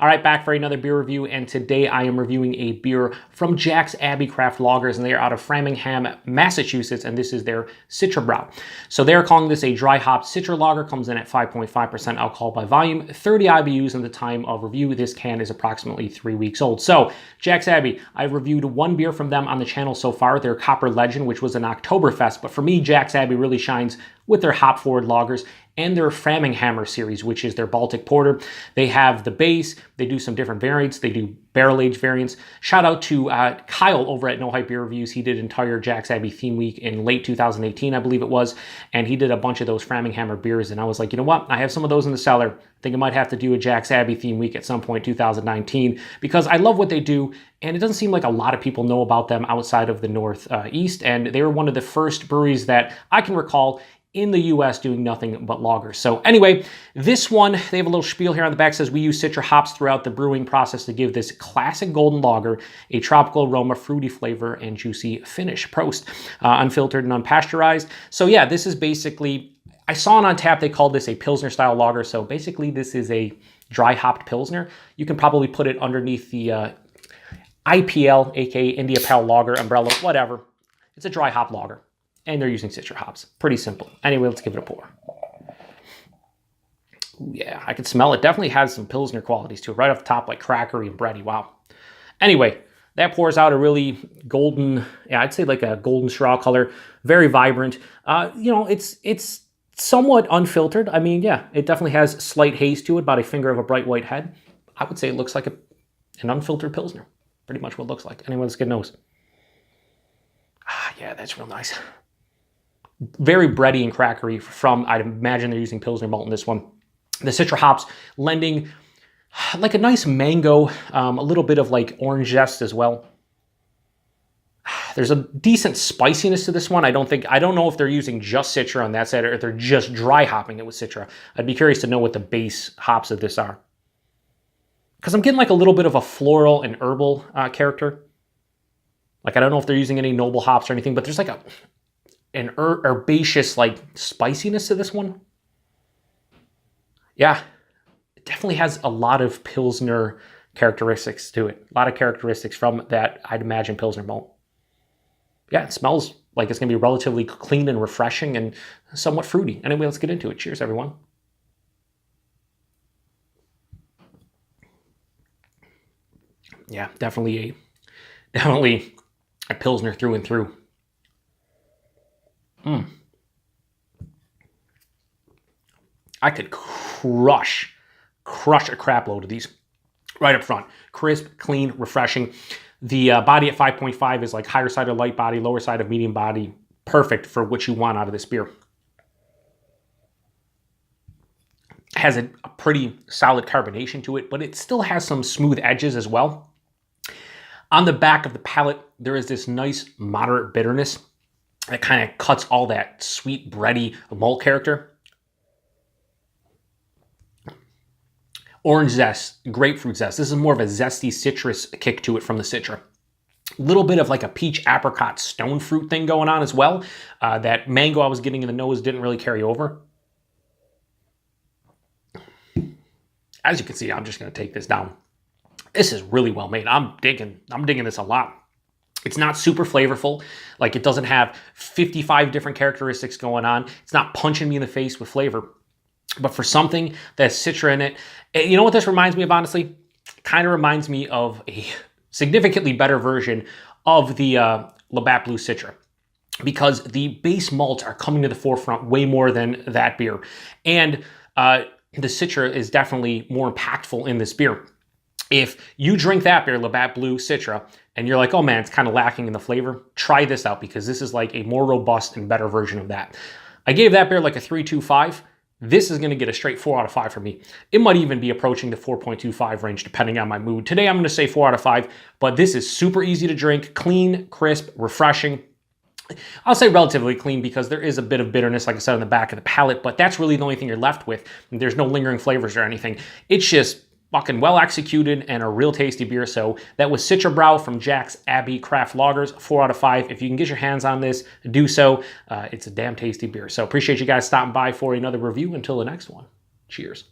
All right, back for another beer review, and today I am reviewing a beer from Jack's Abbey Craft Lagers, and they are out of Framingham, Massachusetts, and this is their Citra Bräu. So they're calling this a dry-hopped Citra Lager, comes in at 5.5% alcohol by volume, 30 IBUs, and the time of review, this can is approximately 3 weeks old. So, Jack's Abbey, I've reviewed one beer from them on the channel so far, their Copper Legend, which was an Oktoberfest, but for me, Jack's Abbey really shines with their hop-forward lagers and their Framingham series, which is their Baltic Porter. They have the base, they do some different variants, they do barrel-aged variants. Shout out to Kyle over at No Hype Beer Reviews. He did entire Jack's Abbey theme week in late 2018, I believe it was, and he did a bunch of those Framingham beers, and I was like, you know what, I have some of those in the cellar. I think I might have to do a Jack's Abbey theme week at some point 2019, because I love what they do, and it doesn't seem like a lot of people know about them outside of the Northeast, and they were one of the first breweries that I can recall in the US doing nothing but lagers. So anyway, this one, they have a little spiel here on the back, says we use Citra hops throughout the brewing process to give this classic golden lager a tropical aroma, fruity flavor, and juicy finish. Prost. Unfiltered and unpasteurized. So yeah, this is basically, I saw on Untappd they called this a Pilsner style lager. So basically this is a dry hopped Pilsner. You can probably put it underneath the IPL, aka India Pale Lager umbrella, whatever. It's a dry hop lager. And they're using Citra hops. Pretty simple. Anyway, let's give it a pour. Ooh, yeah, I can smell it. Definitely has some Pilsner qualities to it. Right off the top, like crackery and bready. Wow. Anyway, that pours out a really golden, yeah, I'd say like a golden straw color. Very vibrant. You know, it's somewhat unfiltered. I mean, yeah, it definitely has slight haze to it, about a finger of a bright white head. I would say it looks like an unfiltered Pilsner. Pretty much what it looks like. Anyway, let's get a nose. Ah, yeah, that's real nice. Very bready and crackery from, I'd imagine they're using Pilsner malt in this one. The Citra hops lending like a nice mango, a little bit of like orange zest as well. There's a decent spiciness to this one. I don't know if they're using just Citra on that side or if they're just dry hopping it with Citra. I'd be curious to know what the base hops of this are. Because I'm getting like a little bit of a floral and herbal character. Like I don't know if they're using any noble hops or anything, but there's like an herbaceous like spiciness to this one. Yeah, it definitely has a lot of Pilsner characteristics to it. A lot of characteristics from that, I'd imagine, Pilsner malt. Yeah, it smells like it's going to be relatively clean and refreshing and somewhat fruity. Anyway, let's get into it. Cheers, everyone. Yeah, definitely a Pilsner through and through. I could crush a crap load of these right up front. Crisp, clean, refreshing. The body at 5.5 is like higher side of light body, lower side of medium body. Perfect for what you want out of this beer. Has a pretty solid carbonation to it, but it still has some smooth edges as well. On the back of the palate, there is this nice moderate bitterness that kind of cuts all that sweet, bready malt character. Orange zest, grapefruit zest. This is more of a zesty citrus kick to it from the Citra. A little bit of like a peach, apricot, stone fruit thing going on as well. That mango I was getting in the nose didn't really carry over. As you can see, I'm just going to take this down. This is really well made. I'm digging this a lot. It's not super flavorful. Like it doesn't have 55 different characteristics going on. It's not punching me in the face with flavor. But for something that's Citra in it, you know what this reminds me of, honestly? Kind of reminds me of a significantly better version of the Labatt Blue Citra. Because the base malts are coming to the forefront way more than that beer. And the Citra is definitely more impactful in this beer. If you drink that beer, Labatt Blue Citra, and you're like, oh man, it's kind of lacking in the flavor, try this out because this is like a more robust and better version of that. I gave that beer like a 3.25. This is going to get a straight 4 out of 5 for me. It might even be approaching the 4.25 range depending on my mood. Today I'm going to say 4 out of 5, but this is super easy to drink, clean, crisp, refreshing. I'll say relatively clean because there is a bit of bitterness, like I said, on the back of the palate, but that's really the only thing you're left with. There's no lingering flavors or anything. It's just fucking well executed and a real tasty beer. So that was Citra Bräu from Jack's Abbey Craft Lagers, 4 out of 5. If you can get your hands on this, do so. It's a damn tasty beer. So appreciate you guys stopping by for another review. Until the next one, cheers.